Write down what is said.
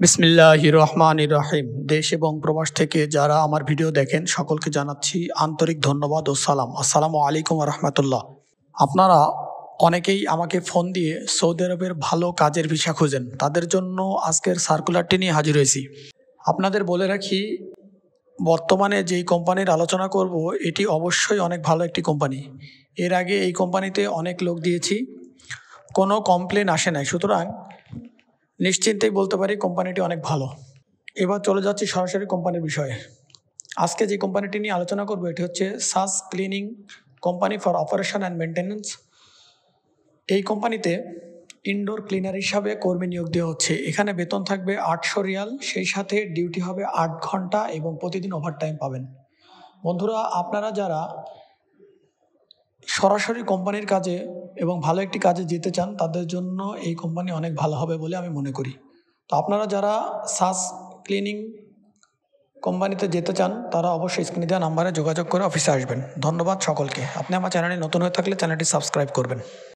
বিসমিল্লাহির রহমানির রহিম। দেশ এবং প্রবাস থেকে যারা আমার ভিডিও দেখেন সকলকে জানাচ্ছি আন্তরিক ধন্যবাদ ও সালাম। আসসালামু আলাইকুম রহমতুল্লাহ। আপনারা অনেকেই আমাকে ফোন দিয়ে সৌদি আরবের ভালো কাজের ভিসা খুঁজেন, তাদের জন্য আজকের সার্কুলারটি নিয়ে হাজির হয়েছি। আপনাদের বলে রাখি, বর্তমানে যেই কোম্পানির আলোচনা করব এটি অবশ্যই অনেক ভালো একটি কোম্পানি। এর আগে এই কোম্পানিতে অনেক লোক দিয়েছি, কোনো কমপ্লেন আসে নাই, সুতরাং নিশ্চিন্তেই বলতে পারি কোম্পানিটি অনেক ভালো। এবার চলে যাচ্ছি সরাসরি কোম্পানির বিষয়ে। আজকে যে কোম্পানিটি নিয়ে আলোচনা করব এটি হচ্ছে SAS cleaning company for operation and maintenance. এই কোম্পানিতে ইনডোর ক্লিনার হিসাবে কর্মী নিয়োগ দেওয়া হচ্ছে। এখানে বেতন থাকবে 800 রিয়াল, সেই সাথে ডিউটি হবে 8 ঘন্টা এবং প্রতিদিন ওভারটাইম পাবেন। বন্ধুরা, আপনারা যারা সরাসরি কোম্পানির কাজে এবং ভালো একটি কাজে যেতে চান তাদের জন্য এই কোম্পানি অনেক ভালো হবে বলে আমি মনে করি। তো আপনারা যারা সাস ক্লিনিং কোম্পানিতে যেতে চান তারা অবশ্যই স্ক্রিনে দেওয়া নাম্বারে যোগাযোগ করে অফিসে আসবেন। ধন্যবাদ সকলকে। আপনি আমার চ্যানেলে নতুন হয়ে থাকলে চ্যানেলটি সাবস্ক্রাইব করবেন।